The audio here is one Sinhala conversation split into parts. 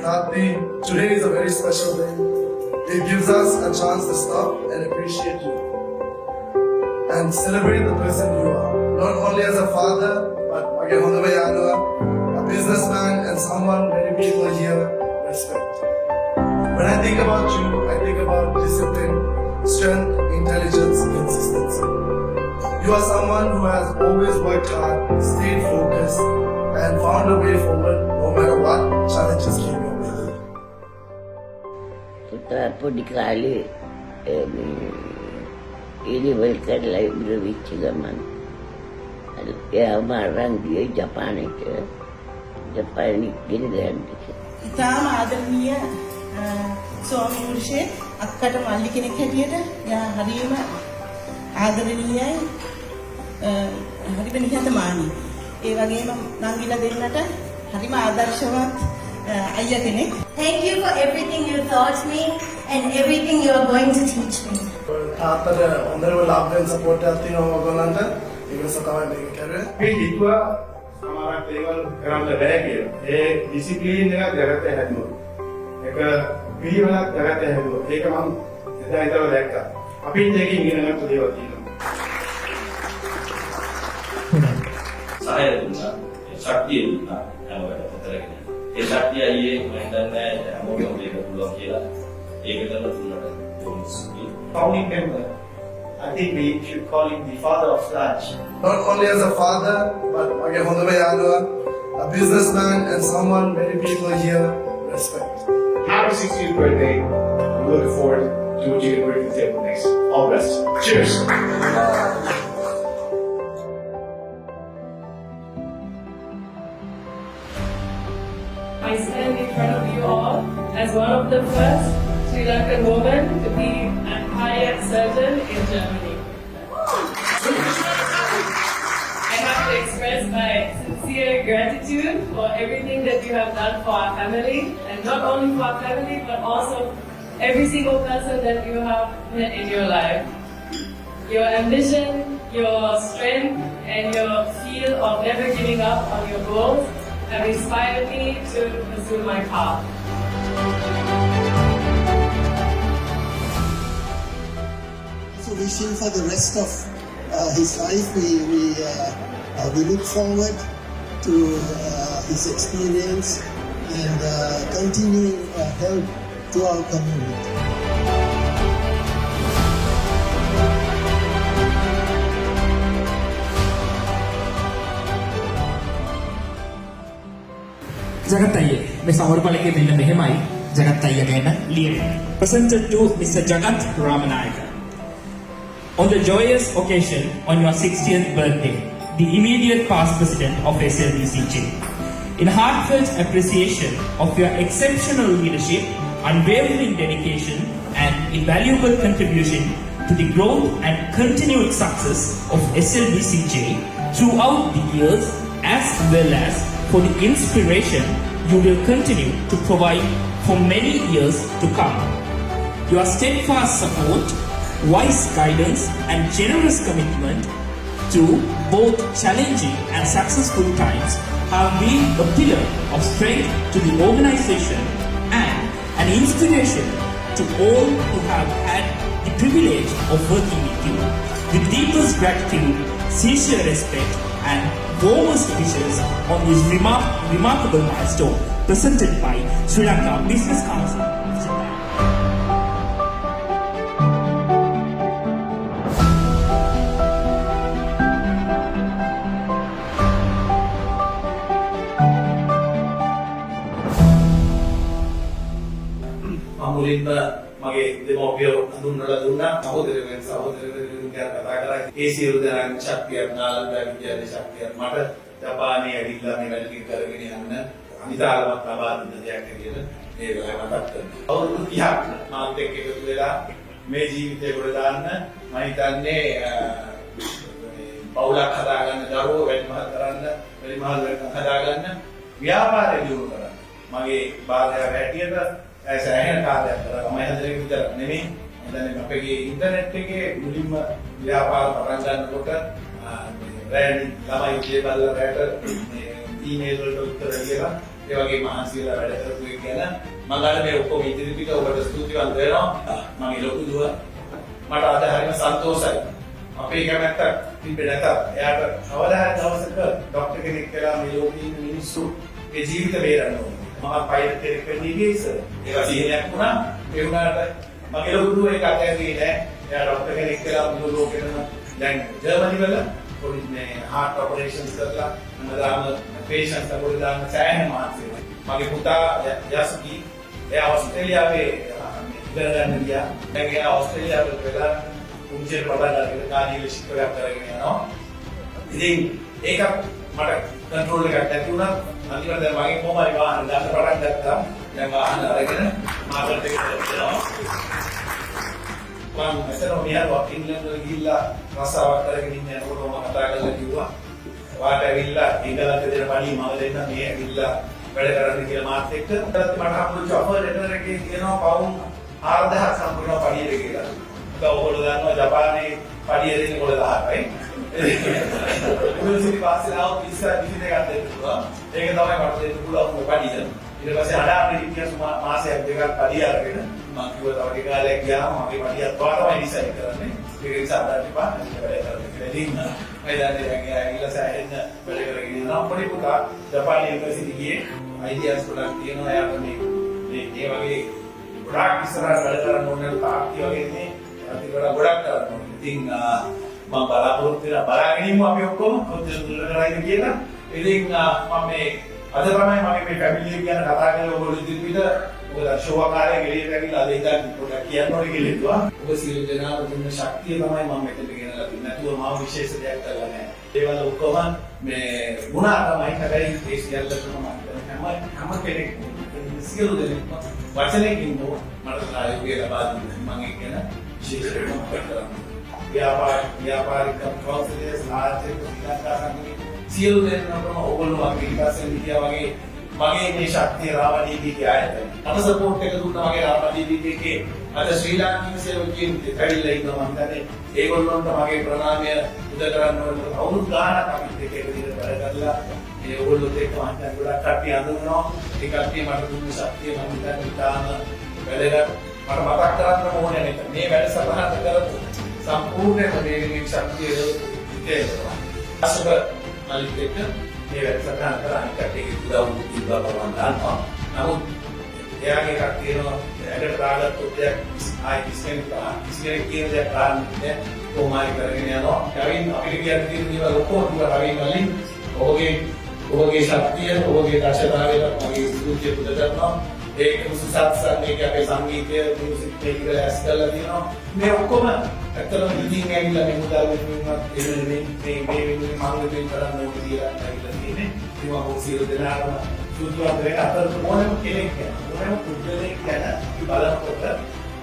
Karthi, today is a very special day. It gives us a chance to stop and appreciate you and celebrate the person you are. Not only as a father, but Mage Hondaba Yadua, a businessman and someone many people here respect. When I think about you, I think about discipline, strength, intelligence, consistency. You are someone who has always worked hard, stayed focused, and found a way forward no matter what challenges came your way. පුතා පොඩි කාලේ ඉරිවල් කරලා ඉබ්‍ර වෙච්ච ගමන් එයාම අරන් ගියේ ජපානයට. ජපානයේ ගෙන ගන්න. ඉතාම ආදරණීය ස්වාමි පුරුෂේ අක්කට මල්ලි කෙනෙක් හැටියට එයා හරියම ආදරණීයයි හරිම නිහතමානී. ඒ වගේම නංගිලා දෙන්නට හරිම ආදර්ශවත් අයියා කෙනෙක්. Thank you for everything you taught me and everything you are going to teach me. තාත්තට හොඳම ලාභ වෙන සපෝට් එකක් තියෙනවා ඔයගොල්ලන්ට. ඒක නිසා තමයි මේක කරේ. මේ හිතුවා සමහරක් දේවල් කරන්න බෑ කියලා. ඒ ඩිසිප්ලින් එක ජගතේ හැදුවා. ඒක පිළිවෙලක් ජගතේ හැදුවා. ඒක මම එදා ඉඳලා දැක්කා. අපිත් ඒකෙන් ඉගෙන ගන්න දේවල් තියෙනවා. සහය දුන්නා, ශක්තිය දුන්නා හැමෝටම පතරගෙන. ඒ ශක්තිය අයියේ මම හිතන්නේ හැමෝටම මේක පුළුවන් කියලා. ඒකට දුන්නට ඕනසුයි. Founding member. I think we should call him the father of Sludge. Not only as a father, but Mage Hondaba Yadua, a businessman and someone many people here respect. Happy 60th birthday. I'm looking forward to what you're going to bring to the table next. All the best. Cheers. I stand in front of you all as one of the first Sri Lankan women to be a cardiac surgeon in Germany. I have to express my sincere gratitude for everything that you have done for our family, and not only for our family, but also every single person that you have met in your life. Your ambition, your strength, and your feel of never giving up on your goals have inspired me to pursue my path. So wishing for the rest of his life, we look forward to his experience and continuing help to our community. Jagat Ayye, මේ සමරපලකේ මෙන්න මෙහෙමයි ජගත් අයියා ගැන ලියන්නේ. Presented to Mr. Jagat Ramanayaka. On the joyous occasion on your 60th birthday, the immediate past president of SLBCJ, in heartfelt appreciation of your exceptional leadership, unwavering dedication, and invaluable contribution to the growth and continued success of SLBCJ throughout the years, as well as for the inspiration you will continue to provide for many years to come. Your steadfast support, wise guidance, and generous commitment to both challenging and successful times have been a pillar of strength to the organization and an inspiration to all who have had the privilege of working with you. With deepest gratitude, sincere respect, and warmest wishes on this remarkable milestone presented by Sri Lanka Business Council. මුලින්ම මගේ දෙමෝපියෝ හඳුන්වලා දුන්නා සහෝදරයන් සහෝදරයන් ගැන කතා කරා ඒ සියලු දෙනාගේ ශක්තිය නාලන්දා විද්‍යාලයේ ශක්තිය මට ජපානයේ ඇවිල්ලා මේ වැඩ ටික කරගෙන යන්න අනිතාලමත් ලබා දුන්න දෙයක් විදියට මේ වෙලාව මතක් කරනවා අවුරුදු 30ක් මාත් එක්ක එකතු වෙලා මේ ජීවිතේ ගොඩ දාන්න මම හිතන්නේ පවුලක් හදාගන්න දරුවෝ වැඩිමහල් කරන්න වැඩිමහල් හදාගන්න ව්‍යාපාරය දියුණු කරන්න මගේ බාධාවක් හැටියට සෑහෙන කාර්යයක් කරා තමයි හදරේ විතර නෙමෙයි දැන් අපේ ඉන්ටර්නෙට් එකේ මුලින්ම ව්‍යාපාර පටන් ගන්නකොට රෑන් ළමයි ඉතිේ බලලා රැට ඊමේල් වලට උත්තර දීලා ඒ වගේ මහන්සි වෙලා වැඩ කරපු එක ගැන මම ගන්න මේ ඔක්කොම ඉදිරිපිට ඔබට ස්තුතිවන්ත වෙනවා. මගේ ලොකු දුව මට අද හරිම සන්තෝෂයි. අපේ කැමැත්තක් තිබෙ නැතත් එයාට කවදා හරි දවසක ડોක්ටර් කෙනෙක් වෙලා මේ ලෝකේ ඉන්න මිනිස්සුගේ ජීවිත බේරන්න ඕනේ. මම පයිලට් කෙනෙක් වෙන්න ඉන්නේ ඉස්සර. ඒක සිහිනයක් වුණා. ඒ වුණාට මගේ ලොකු දුව ඒක අතහැරියේ නැහැ. එයා ડોක්ටර් කෙනෙක් වෙලා මුළු ලෝකෙම දැන් ජර්මනි වල පොඩි මේ heart operations කරලා මම patients අපොඩි දාන්න සෑහෙන මහන්සි වෙනවා. මගේ පුතා යස්කි එයා ඕස්ට්‍රේලියාවේ ඉගෙන ගන්න ගියා. දැන් එයා ඕස්ට්‍රේලියාවට වෙලා උන්චේ ප්‍රබලතාවයක කාර්යයේ ශික්ෂකයක් කරගෙන යනවා. ඉතින් ඒක මට කන්ට්‍රෝල් එකක් නැති වුණා. අන්තිමට දැන් මගේ කොහොමයි වාහන ගන්න පටන් ගත්තා. දැන් වාහන අරගෙන මාකට් එකට යනවා. මම මෙතන මියනවා ඉංග්‍රීසි වල ගිහිල්ලා රස්සාවක් කරගෙන ඉන්න යනකොට මම කතා කරලා කිව්වා වාට ඇවිල්ලා ඉංගලන්තේ දෙන පණි මම දෙන්න මේ ඇවිල්ලා වැඩ කරන්න කියලා මාත් එක්ක. ඊට මට හම්බුච්ච ඔෆර් ලෙටර් එකේ කියනවා පවුම් 4000ක් සම්පූර්ණ පඩියට කියලා. ඒක ඔයගොල්ලෝ දන්නවා ජපානයේ පඩිය දෙන්නේ කොළ 1000යි. යුනිවර්සිටි පාස් ආව විසා විසින එකක් දෙන්න පුළුවන්. ඒක තමයි මට දෙන්න පුළුවන් පඩිය. ඊට පස්සේ අඩාපේ ඉතිහාස මාසයක් දෙකක් පඩිය අරගෙන මම කිව්වා තව ටික කාලයක් ගියාම මගේ පඩියක් තව තමයි ඉස්සරහ කරන්නේ. ඒක නිසා අදාට එපා වැඩ කරන්න කියලා. ඉතින් මම දැන් ඇවිල්ලා සෑහෙන්න වැඩ කරගෙන ඉන්නවා. පොඩි පුතා ජපානයේ යුනිවර්සිටි ගියේ අයිඩියාස් ගොඩක් තියෙනවා. එයාට මේ වගේ ගොඩක් ඉස්සරහට වැඩ කරන්න ඕනේ තාක්ෂි වගේ නේ. අතින් ගොඩක් කරන්න ඕනේ. ඉතින් මම බලාපොරොත්තු වෙලා බලාගෙන ඉමු අපි ඔක්කොම කොච්චර දුරට කරයිද කියලා. ඉතින් මම මේ අද තමයි මම මේ ෆැමිලි එක ගැන කතා කරලා ඔයගොල්ලෝ ඉදිරියට ඔබලා ෂෝ ආකාරයෙන් එළියට ඇවිල්ලා අද ඉඳන් පොඩ්ඩක් කියන්න ඕනේ කියලා හිතුවා. ඔබ සියලු දෙනාම දුන්න ශක්තිය තමයි මම මෙතනට ගෙනලා තින්නේ. නැතුව මම විශේෂ දෙයක් කරලා නැහැ. ඒවල ඔක්කොම මේ ගුණා තමයි හැබැයි ඒ සියල්ලටම හැම කෙනෙක් සියලු දෙනෙක් වචනකින් මට සහයෝගය ලබා දුන්නා. මම ඒක ගැන විශේෂයෙන්ම කරනවා. ව්‍යාපාරික කවුන්සිලර්ස් ආර්ථික විකාශ සංගමයේ සියලු දෙනාම ඔයගොල්ලෝ වගේ ඉස්සෙල් හිටියා වගේ මගේ මේ ශක්තිය රාමදීපිගේ ආයතනය. අත සපෝට් එක දුන්නා මගේ රාමදීපිගේ අද ශ්‍රී ලාංකික සේවකයන් දෙකවිලා ඉන්නවා මම හිතන්නේ ඒගොල්ලන්ට මගේ ප්‍රණාමය උද කරන්න ඕනේ. අවුරුදු ගානක් අපිත් එක්ක එක දිගට වැඩ කරලා ඒ ඕගොල්ලොත් එක්ක මම හිතන්නේ ගොඩක් කට්ටිය අඳුනනවා. ඒ කට්ටිය මට දුන්න ශක්තිය මම හිතන්නේ ඉතාලම වැදගත්. මට මතක් කරන්න ඕනේ නේද මේ වැඩසටහන කරපු සම්පූර්ණයෙන්ම මේ ශක්තිය දෙනවා. අසුබ මලික් එක්ක මේ වැඩසටහන කරන්නේ කට්ටියගේ උදව් කරනවා දානවා. නමුත් එයාගේ එකක් තියෙනවා ඇඩට දාගත්තොත් දෙයක් ආයි කිසිම කියන දෙයක් ගන්න කොහොමයි කරගෙන යනවා. කවින් අපිට කියන්න තියෙන දේවල් ඔක්කොම දුර කවින් වලින් ඔබගේ ශක්තිය ඔබගේ දක්ෂතාවයට මගේ ස්තුතිය පුද කරනවා. ඒ කුසසත් සංගීතය අපේ සංගීතය මියුසික් ටෙක්නිකල් ඇස් කරලා තියෙනවා. මේ ඔක්කොම ඇත්තටම ඉතින් ඇවිල්ලා මේ මුදල් වෙනුවෙන්වත් මේ වෙනුවෙන් මාර්ගයෙන් කරන්න ඕනේ කියලා ඇවිල්ලා තියෙන්නේ. ඒවා ඔක්සියල් දෙනාම සුදුසුම වෙන අතර ඕනම කෙනෙක් ඕනම පුද්ගලයෙක් ගැන බලනකොට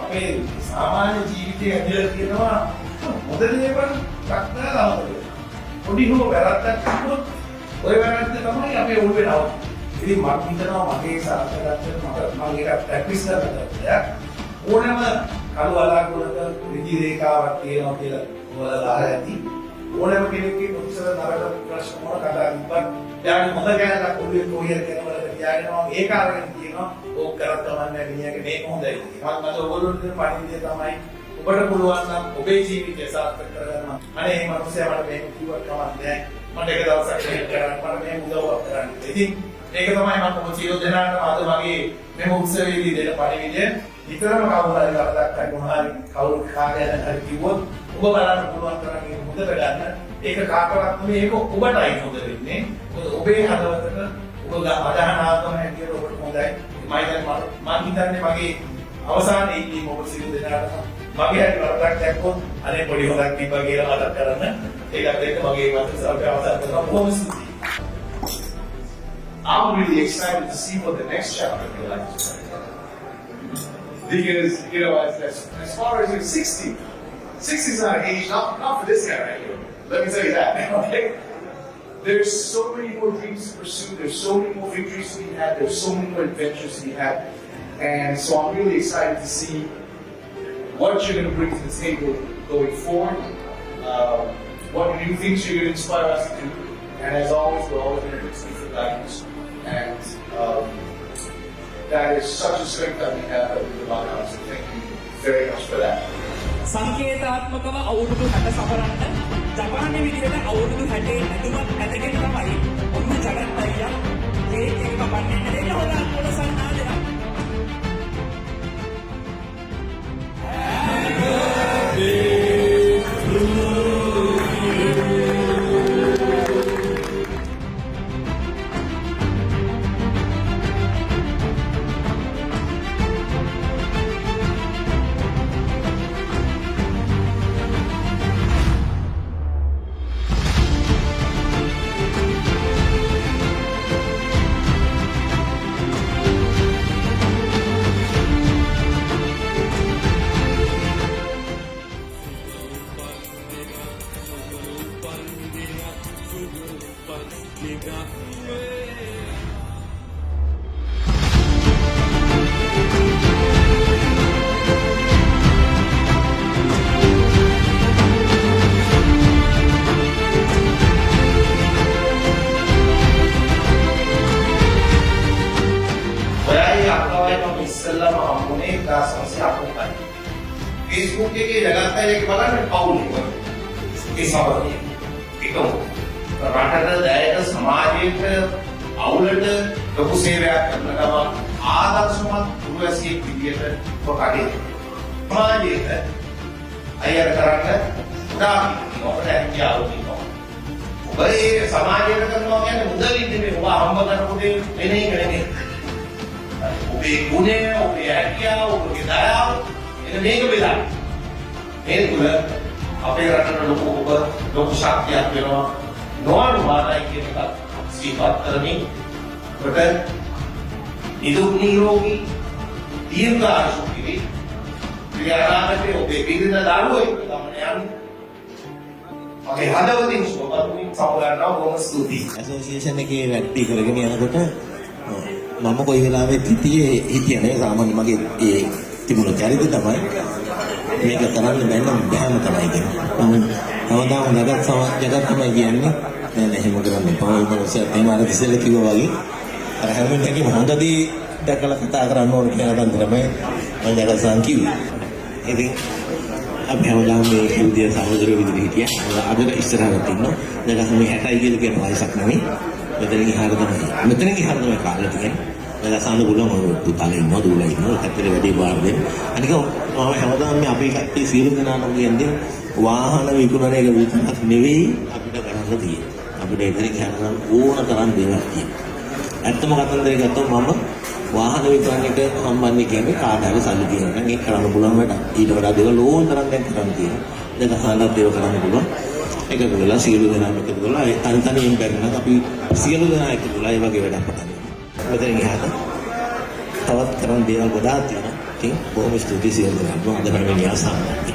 අපේ සාමාන්‍ය ජීවිතයේ ඇදලා තියෙනවා මොකද දේවල් ප්‍රඥාවද පොඩි හෝ වැරද්දක් තිබුණොත් ওই වැරද්ද තමයි අපේ ඔළුවේ නවතින්නේ. ඉතින් මම හිතනවා මගේ සාර්ථකත්වයට මම ඒක ප්‍රැක්ටිස් කරලා ඕනම කළු අලාගුණක ඍජු රේඛාවක් තියෙනවා කියලා ඔයාලා දාලා ඇති. ඕනම කෙනෙක්ගේ උත්සව නරක ප්‍රශ්න මොන කතා කිව්වත් යාගේ හොඳ ගැනලා ඔළුවේ කොහේ කරනවද කියනවා ඒක අරගෙන කියනවා ඕක කරත් තමන්නේ මිනිහගේ මේක හොඳයි. මම ඔයගොල්ලොන්ට දෙන පණිවිඩය තමයි ඔබට පුළුවන් නම් ඔබේ ජීවිතය සාර්ථක කරගන්න. අනේ මේ මිනිස්සයා මට මේක කිව්වත් කමක් නැහැ. මට එක දවසක් මේක කරන්න මට මේ උදව්වක් කරන්න. ඉතින් ඒක තමයි මම ඔබ සියලු දෙනාටම අද මගේ මේ උත්සවයේදී දෙන පණිවිඩය. විතරම කවුරු හරි වරදක් හරි මොනවා හරි කවුරු කාර්යයක් හරි කිව්වොත් ඔබ බලන්න පුළුවන් තරම් ඒක හොඳට ගන්න. ඒක කාටවත් නෙමෙයි ඒක ඔබටයි හොඳ වෙන්නේ. ඔබේ හදවතට ඔබ අදහන ආත්ම හැටියට ඔබට හොඳයි. මම හිතන්නේ මගේ අවසානයේ ඉන්නේ ඔබ සියලු දෙනාටම මගේ හැටි වරදක් දැක්කොත් අනේ පොඩි හොදක් තිබ්බා කියලා මතක් කරන්න. ඒකත් එක්ක මගේ වචන අවසන් කරනවා. බොහොම ස්තුතියි. I'm really excited to see what the next chapter of your life is like. Because, you know, as far as you're 60, 60 is not an age, not for this guy right here. Let me tell you that. Okay? There's so many more dreams to pursue. There's so many more victories to be had. There's so many more adventures to be had. And so I'm really excited to see what you're going to bring to the table going forward. What new things you're going to inspire us to do. And as always, we're always going to do some guidance. And That is such a strength that we have that we rely on. So thank you very much for that. සංකේතාත්මකව අවුරුදු 60 සමරන්න ජපානයේ විදිහට අවුරුදු 60 ඇතුමත් ඇදගෙන තමයි ඔන්න ජගත් අයියා කේක් එක කපන්නේ. ඒක හොඳ සන්නාදයක්. ඉස්සල්ලාම හම්බුනේ 1980යි. Facebook එකේ ජගත් අයියාගේ බලන්න පවුල් එක. ඒ සමගිය. ඒකම රටට දැයට සමාජයට අවුලට ලොකු සේවයක් කරන ගමන් ආදර්ශමත් පුරවැසියෙක් විදියට ඔකඩේ. සමාජයට අයියා කරන්න උදාහරණයක් ඔබට හැකියාව තියෙනවා. ඔබ ඒ සමාජයට කරනවා කියන්නේ මුදලින් නෙමෙයි ඔබ හම්බ කරපු දේ වෙන එක නෙමෙයි. ඔබේ ගුණය, ඔබේ හැකියාව, ඔබේ දයාව එන මේක බෙදන්න. මේ තුල අපේ රටට ලොකු ශක්තියක් වෙනවා. නොඅනුමානයි කියන එක සිහිපත් කරමින් ඔබට නිදුක් නිරෝගී දීර්ඝායුෂ පිරි ක්‍රියානාමකේ ඔබේ බිරිඳ දරුවෝ එක්ක ගමන යන්න. අපේ හදවතින් සුබපත්මින් සමගන්නවා බොහොම ස්තුතියි. ඇසෝසියේෂන් එකේ වැඩි කරගෙන යනකොට මම කොයි වෙලාවෙත් හිතියේ නේ සාමාන්‍ය මගේ ඒ තිබුණු චරිතය තමයි මේක කරන්න බෑම තමයි කියන්නේ. මම හැමදාම ජගත් තමයි කියන්නේ නෑ එහෙම කරන්න එපා. ඒ මොකද එහෙම අර ඉස්සෙල්ලා කිව්වා වගේ අර හැමෝම එකේ හොඳදී දැකලා කතා කරන්න ඕන කියන එක තමයි මම ජගත් සාන් කිව්වේ. ඉතින් අපි හැමදාම මේ විදිය සහෝදරයෝ විදිහට හිටියා. අද ඉස්සරහට ඉන්නවා. ජගත් මේ 60යි කියලා කියන වයසක් නෙමෙයි. මෙතනින් එහාට තමයි කාලේ තියෙන්නේ. දැන් අසන්න පුළුවන් ඔය පුතාලේ ඉන්නවා දුවලා ඉන්නවා කතරේ වැඩි බාර දෙන්න. අනික මම හැමදාම මේ අපේ කට්ටිය සියලු දෙනාම කියන්නේ වාහන විකුණන එක විතරක් නෙවෙයි අපිට කරන්න තියෙන්නේ. අපිට ඉදිරියට යන ඕන තරම් දේවල් තියෙනවා. ඇත්තම කතන්දරේ ගත්තොත් මම වාහන විකුණනට සම්බන්ධ කියන්නේ කාට හරි සල්ලි තියෙනවා නම් ඒක කරන්න පුළුවන් වැඩක්. ඊට වඩා දේවල් ඕන තරම් දැන් කරන්න තියෙනවා. දැන් අසන්නත් දේවල් කරන්න පුළුවන්. එකතු වෙලා සියලු දෙනාම එකතු වෙලා තනියෙන් බැරිනම් අපි සියලු දෙනා එකතු වෙලා ඒ වගේ වැඩක් පටන් ගන්නවා. මෙතනින් එහාට තවත් කරන් දේවල් ගොඩාක් තියෙනවා. ඉතින් බොහොම ස්තුතියි සියලු දෙනාට. අද හැම වෙලාවෙම